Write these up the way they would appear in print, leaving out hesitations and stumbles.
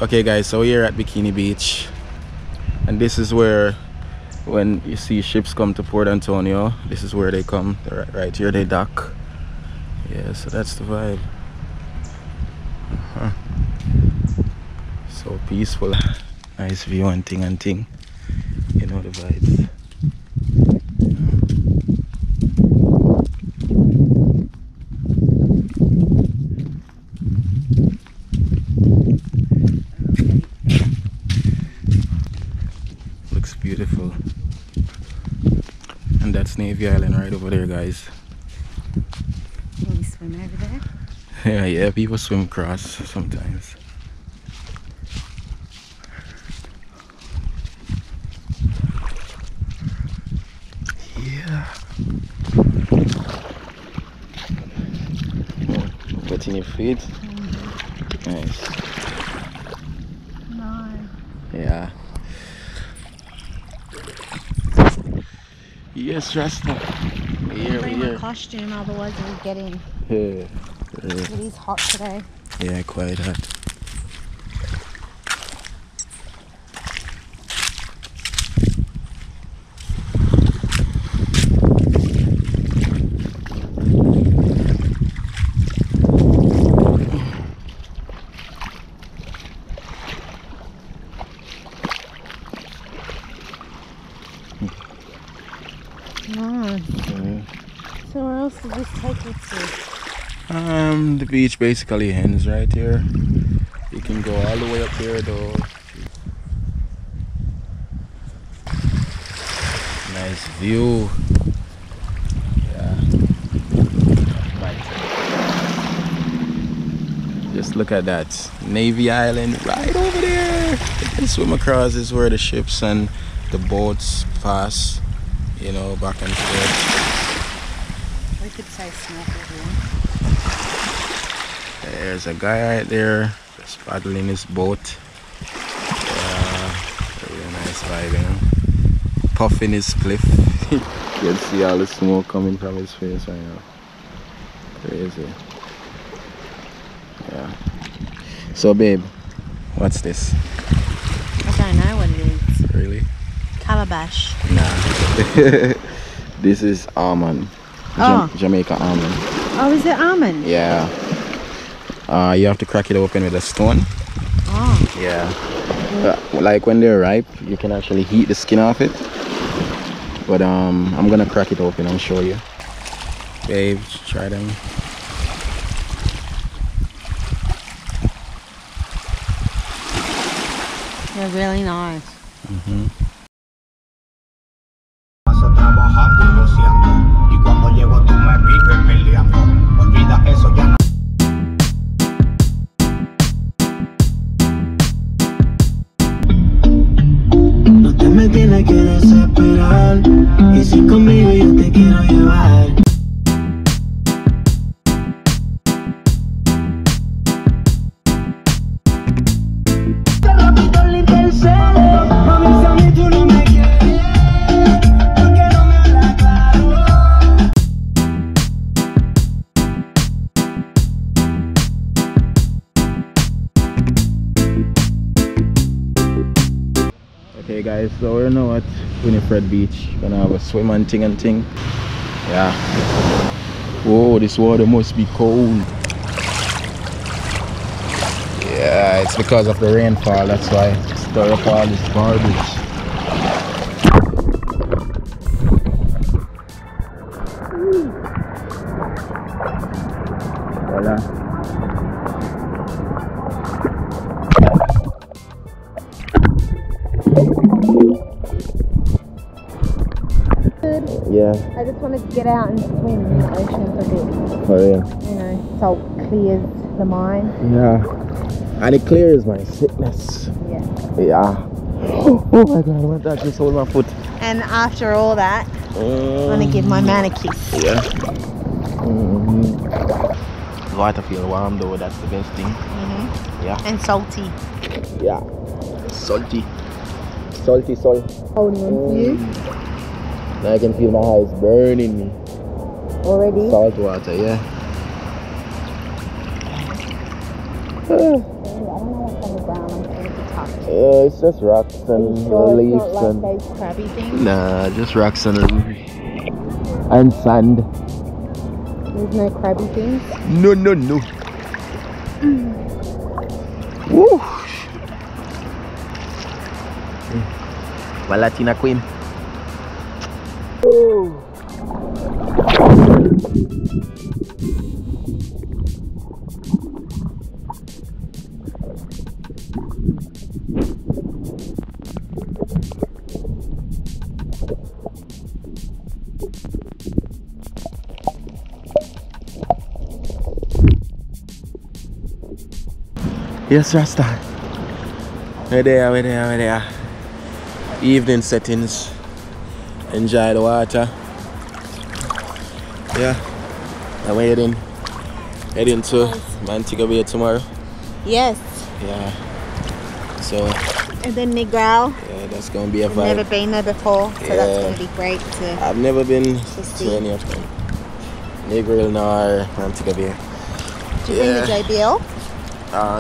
Okay guys, so we're at Bikini Beach, and this is where when you see ships come to Port Antonio, this is where they come. They're right here, they dock. Yeah, so that's the vibe. So peaceful, nice view and thing, you know the vibes. Looks beautiful. And that's Navy Island right over there, guys. Can we swim over there? Yeah, people swim across sometimes. Yeah. Wetting your feet. Nice. No. Yeah. Yes, Rasta. Here, Bring my costume, otherwise we'll get in. Yeah. It is hot today. Yeah, quite hot. So where else does this take us to? The beach basically ends right here. You can go all the way up there though. Nice view. Yeah. Right. Just look at that. Navy Island right over there. You can swim across. This is where the ships and the boats pass, you know, back and forth. We could say snorkeling. There's a guy right there just paddling his boat. Yeah, really nice vibe, you know. Puffing his spliff. You can see all the smoke coming from his face right now. Crazy. Yeah. So babe, what's this? I don't know what it is. Really? Calabash. Nah. This is almond. Jamaica almond. Oh, is it almond? Yeah. You have to crack it open with a stone. Oh. Yeah. Like when they're ripe, you can actually heat the skin off it. But I'm gonna crack it open and show you. Babe, try them. They're really nice. Trabajando y goceando, y cuando llego tú me vives peleando. Olvida eso ya no. No te me tienes que desesperar, y si conmigo yo te quiero llevar. Okay guys, so we're now at Winifred Beach. Gonna have a swim and thing. Yeah. Whoa, this water must be cold. Yeah, it's because of the rainfall, that's why. Stir up all this garbage. Voila. Yeah. I just wanted to get out and swim in the ocean for a bit. Oh yeah. You know, salt clears the mind. Yeah. And it clears my sickness. Yeah. Yeah. Oh my god, I want to actually hold my foot. And after all that, I'm gonna give my man a kiss. Yeah. The water feel warm though, that's the best thing. Yeah. And salty. Yeah. Salty. Salty salt. Holding on to you. Now I can feel my eyes burning me. Already? Salt water, yeah. I don't know what's on the ground. Yeah, it's just rocks and leaves It's not like and those crabby things. nah, just rocks and sand. There's no crabby things. No. Woo! My Latina queen. Ooh. Yes, Rasta. We're there. Evening settings. Enjoy the water. Yeah. I'm heading to Montego Bay tomorrow. Yes. Yeah. So And then Negril. yeah, that's gonna be a I've vibe. never been there before, so Yeah. that's gonna be great to I've never been see. to any of them. Negril nor Montego Bay. Do you bring the JBL?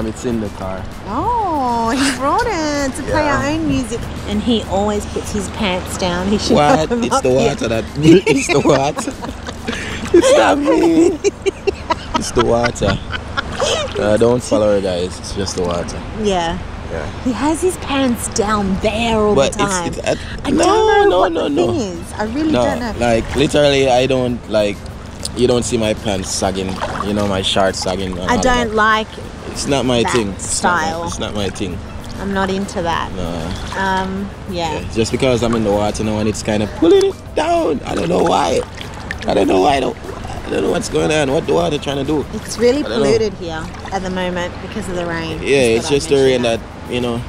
It's in the car. Oh, he brought it to play our own music. And he always puts his pants down. He should What? have them It's up the here. water that. It's the water. It's not me. It's the water. Don't follow her, guys. It's just the water. Yeah. Yeah. He has his pants down there all But the time. I no, don't know what no. the thing is. I really don't know. Like literally, I don't like. You don't see my pants sagging. You know, my shorts sagging. and I all don't that. like. It's not my that thing. style. It's not my thing. I'm not into that. No. Yeah. Just because I'm in the water now and it's kind of pulling it down. I don't know why. I don't know what's going on. What the water trying to do? It's really I don't know. polluted here at the moment because of the rain. Yeah, Just it's thought I'd just the rain mention that, you know,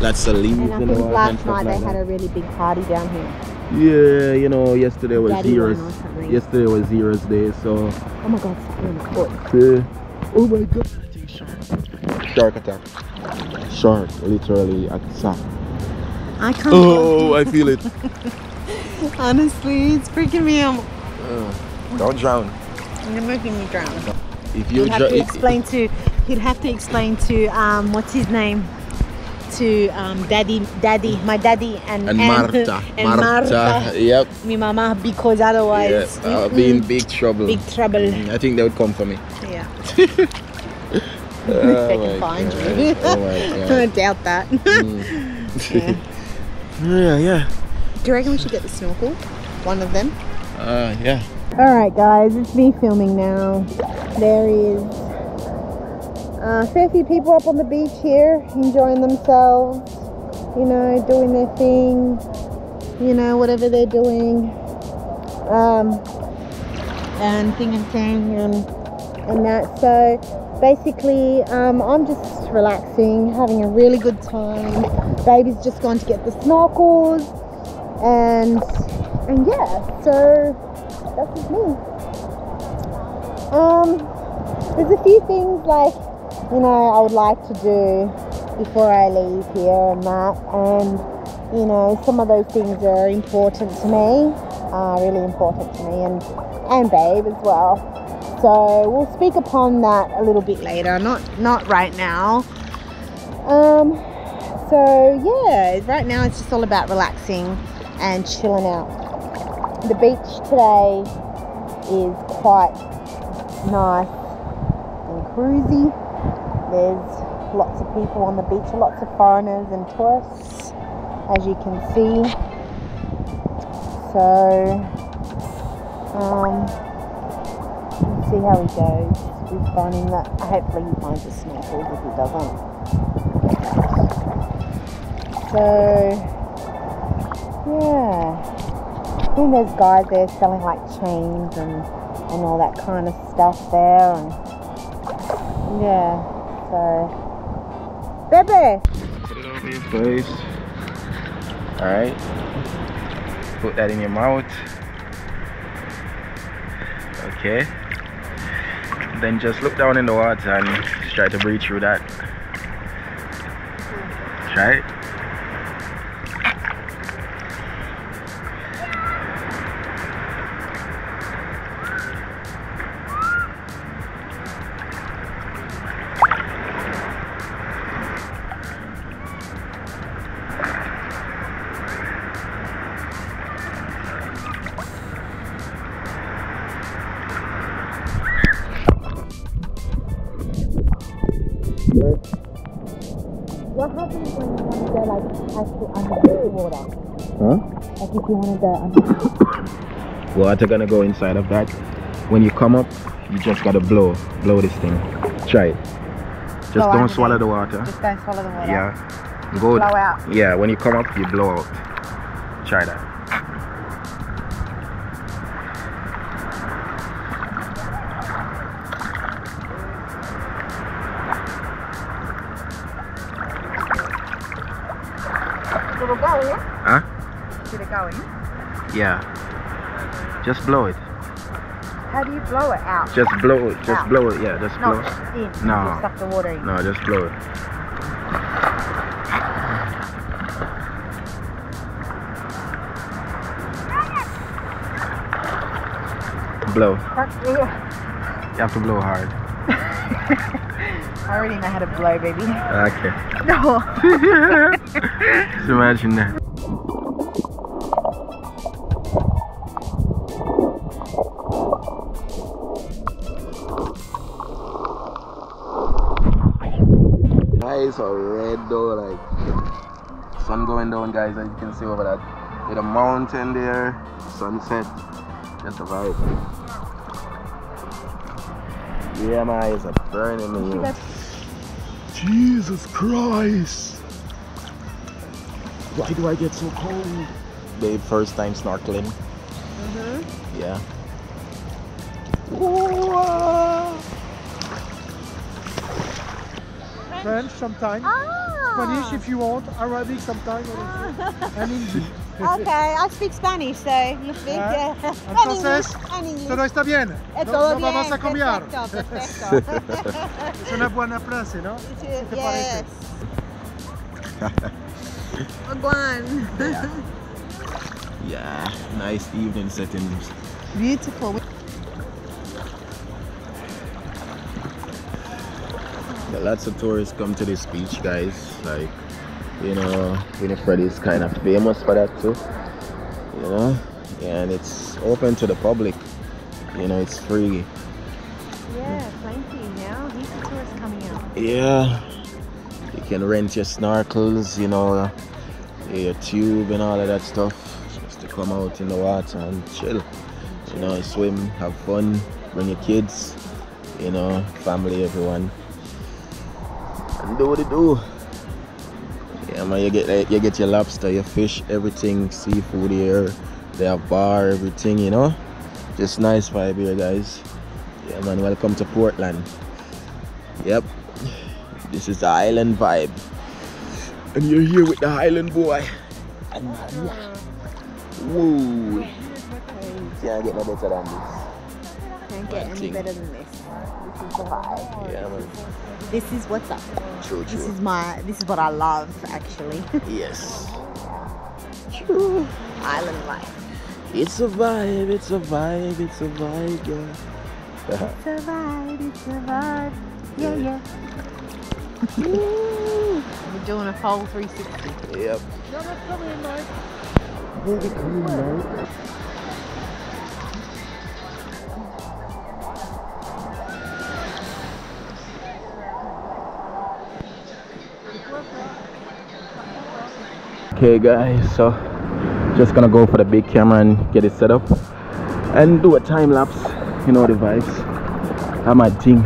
lots of leaves And I in the think water last and stuff night they like had that. a really big party down here. Yeah, you know, yesterday was Daddy Zero's. won or something. Yesterday was Zero's day, so. Oh my God, it's in the foot. Oh my God. Shark attack. Shark, literally attack. I can't. Oh, I feel it. Honestly, it's freaking me out. Don't drown. You're making me drown. If you He'd have to explain to. He'd have to explain to what's his name, to daddy, my daddy and Marta. and Marta. Yep. Me mama, because otherwise I'll be in big trouble. big trouble. I think they would come for me. Yeah. Oh They my can find God. you. Oh my God. I doubt that. Yeah. Yeah. Do you reckon we should get the snorkel? One of them. Yeah. Alright guys, it's me filming now. There is a fair few people up on the beach here, enjoying themselves, you know, doing their thing, you know, whatever they're doing. And thing and thing and that. So basically, I'm just relaxing, having a really good time. Baby's just gone to get the snorkels and yeah, so that's just me. There's a few things like, you know, I would like to do before I leave here and that, and you know, some of those things are important to me, really important to me, and Babe as well. So we'll speak upon that a little bit later, not right now. So yeah, right now it's just all about relaxing and chilling out. The beach today is quite nice and cruisy. There's lots of people on the beach, lots of foreigners and tourists, as you can see. So we'll see how he goes. He's finding that. Hopefully he finds the snorkels. If he doesn't, so yeah, I think there's guys there selling like chains and all that kind of stuff there, and yeah, so Bebe, Put it over your face. Alright. Put that in your mouth. Okay. Then just look down in the water and just try to breathe through that. Try it. What happens when you want to go like actually under the water? Huh? Like if you want to go under. Water gonna go inside of that. When you come up, you just gotta blow this thing. Try it. Just Blow don't underneath. swallow the water. Just don't swallow the water. Yeah. Go. Blow out. Yeah. When you come up, you blow out. Try that. Did it go in? Huh? Did it go in? Yeah. Just blow it. How do you blow it out? Just blow it. Just Out. blow it. Yeah. Just blow Not it. in. No. Just suck the water in. No, just blow it. Blow. You have to blow hard. I already know how to blow, baby. Okay. No. Just imagine that. Eyes are red though, like sun going down, guys, as you can see over that. With a mountain there, sunset, just a vibe. Yeah, my eyes are burning me. Jesus Christ! Why do I get so cold? Babe, first time snorkeling. Yeah. Whoa. French sometimes, Spanish if you want, Arabic sometimes, and English. Okay, I speak Spanish, so you speak, yeah. Entonces, And English. todo está bien. Todo No bien, vamos a cambiar. perfecto, perfecto. Es una buena frase, ¿no? ¿Qué te Yes. parece? Wagwan. Yeah, nice evening settings. Beautiful. Yeah, lots of tourists come to this beach, guys. Like, you know, Winifred is kind of famous for that too. You know, and it's open to the public. You know, it's free. Yeah, plenty now. Heaps of tourists coming out. Yeah, you can rent your snorkels, you know, your tube and all of that stuff, just to come out in the water and chill. You know, swim, have fun, bring your kids, you know, family, everyone. And do what it do. Yeah, man, you get your lobster, your fish, everything, seafood here. They have bar, everything, you know. Just nice vibe here, guys. Yeah, man, welcome to Portland. Yep, this is the island vibe. And you're here with the Highland boy. And whoa. Can't get no better than this. Can't get any better than this. This is the vibe. Yeah, man. This is what's up. True, This true. is what I love, actually. Yes. True. Island life. It's a vibe, it's a vibe, it's a vibe, yeah. It's a vibe, it's a vibe. Yeah, yeah. We're doing a full 360. Yep. No, no, come in, Mike. Very cool, right? Okay guys, so just gonna go for the big camera and get it set up and do a time lapse. You know the vibes. I'm my thing.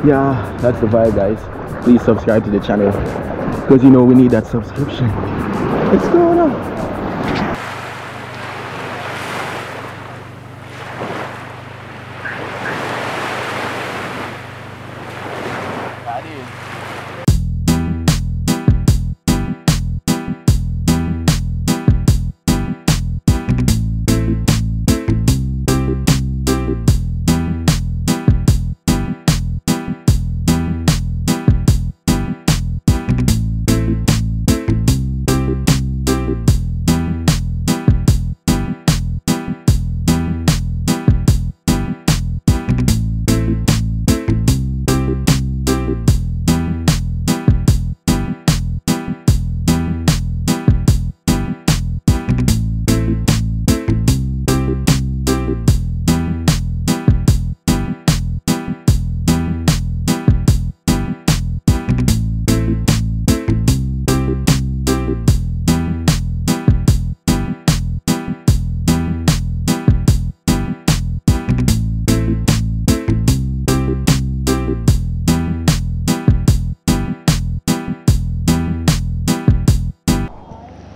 Yeah, that's the vibe, guys. Please subscribe to the channel because you know we need that subscription. Let's go now.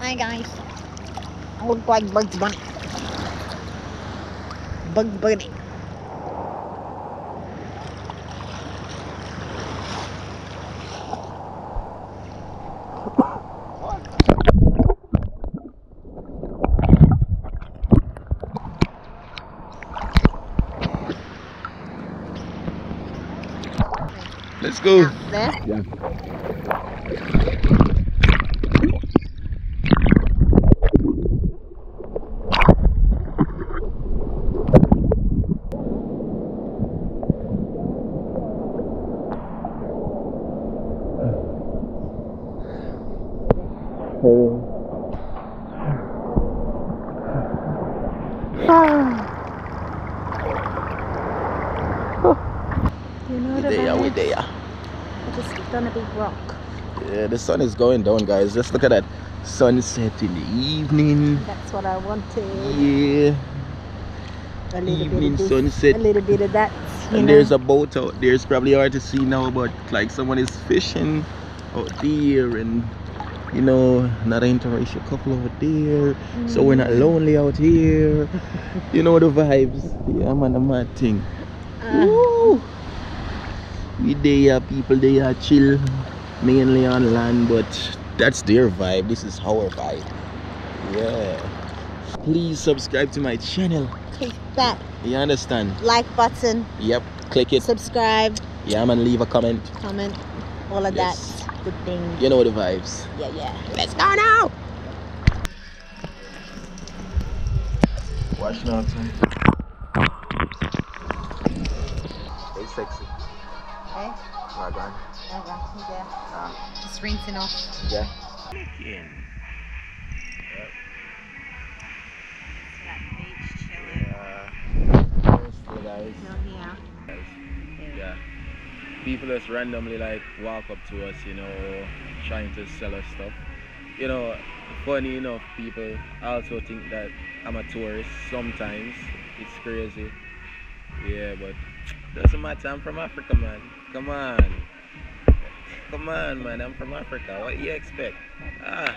Hi guys. I look like Bugs Bunny. Bugs Bunny. Let's go. Out there. Yeah. You know We there, we there. I just done a big rock. Yeah, the sun is going down, guys. Just look at that sunset in the evening. That's what I wanted. Yeah. A little Evening bit of this, sunset. a little bit of that. And there's a boat out there. It's probably hard to see now, but like someone is fishing out there, and you know, another interracial couple over there. So we're not lonely out here. You know the vibes. Yeah, man, the mad thing. Woo! We there, people there chill, mainly on land, but that's their vibe. This is our vibe. Yeah. Please subscribe to my channel. Click that You understand? like button, Yep. Click it. subscribe, Yeah, man. Leave a comment. comment, all of Yes. that good thing. You know the vibes. Yeah, yeah. Let's go now. Watch now, son. Stay sexy. Okay. Well done. Just rinsing off. Yeah. That beach chilling. Still, guys. Not here. Yeah. People just randomly like walk up to us, you know, trying to sell us stuff. You know, funny enough, people also think that I'm a tourist sometimes. It's crazy. Yeah, but doesn't matter. I'm from Africa, man. Come on. Come on, man. I'm from Africa. What you expect? Ah.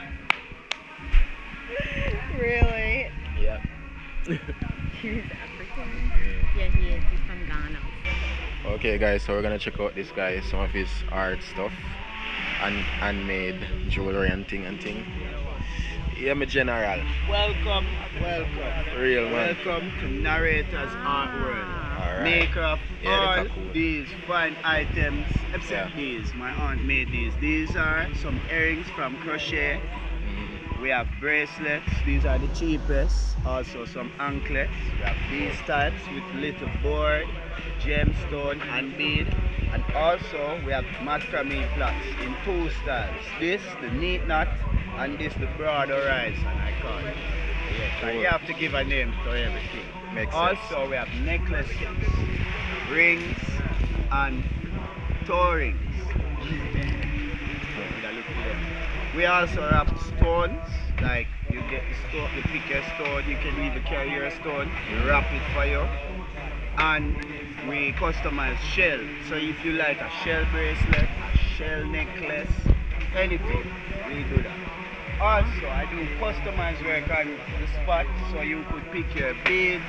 Really? Yeah. He's African? Yeah, he is. He's from Ghana. Okay, guys, so we're gonna check out this guy, some of his art stuff, and handmade jewelry and thing. Yeah, my general. Welcome. Real man. Welcome to Narrator's Art World. Alright. Maker of Yeah, all they're cool. these fine items, except Yeah. these. My aunt made these. These are some earrings from crochet. We have bracelets. These are the cheapest. Also some anklets. We have these types with little board, gemstone and bead. And also we have macrame plots in two styles. This, the neat knot, and this, the broad horizon, I call it. Yes, and you have to give a name to everything. Makes sense. Also we have necklaces, rings, and toe rings. We also have stones, like you get the stone, you pick your stone, you can even carry your stone, we wrap it for you. And we customize shell. So if you like a shell bracelet, a shell necklace, anything, we do that. Also, I do customized work on the spot, so you could pick your beads,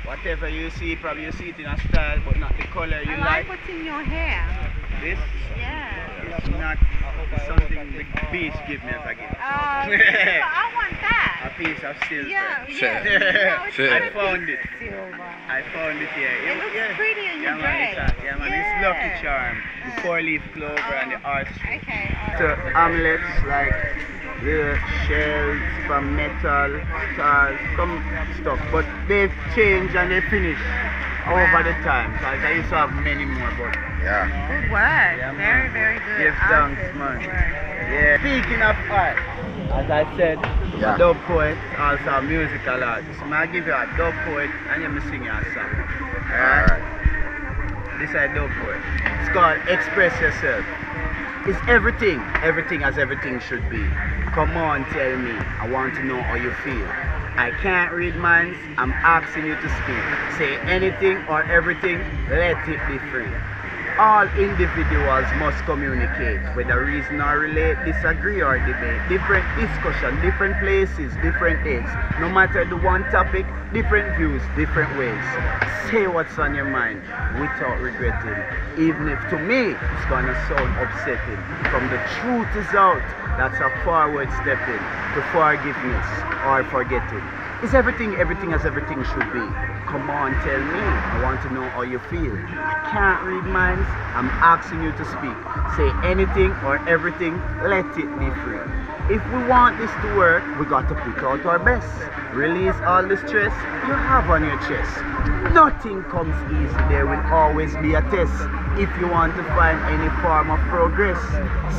whatever you see, probably you see it in a style, but not the color you I like. like what's in your hair. This Yeah. is not something the beach give me as a gift. I want A that. piece of silver. Yeah. Shit. No, it's Shit. not I a found piece it. of silver. I found it here. It looks pretty in your man, dress. it's Lucky Charm, the 4-leaf clover and the arch. Okay. So amulets like the shells from metal, stars, some stuff, but they've changed and they finished over the time. So I used to have many more, but Yeah. Good work. Yeah, Very, man. very good. Yes, thanks, Awesome. man. Good work. yeah. Speaking of art, as I said, Yeah. a dub poet, also a musical artist. So I give you a dub poet and you sing you a song. Alright? This is a dub poet. It's called Express Yourself. It's everything as everything should be. Come on, tell me, I want to know how you feel. I can't read minds, I'm asking you to speak. Say anything or everything, let it be free. all individuals must communicate, whether reason or relate, disagree or debate. Different discussion, different places, different dates. No matter the one topic, different views, different ways. Say what's on your mind without regretting. Even if to me it's gonna sound upsetting. From the truth is out, that's a forward stepping to forgiveness or forgetting. Is everything as everything should be? Come on, tell me. I want to know how you feel. I can't read minds. I'm asking you to speak. Say anything or everything. Let it be free. If we want this to work, we got to put out our best. Release all the stress you have on your chest. Nothing comes easy. There will always be a test. If you want to find any form of progress,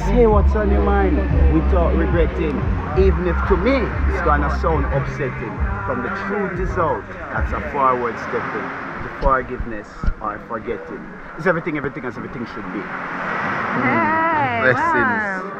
say what's on your mind without regretting. Even if to me it's gonna sound upsetting. From the truth is out, that's a forward stepping to forgiveness or forgetting. Is everything as everything should be. Hey, Blessings. wow.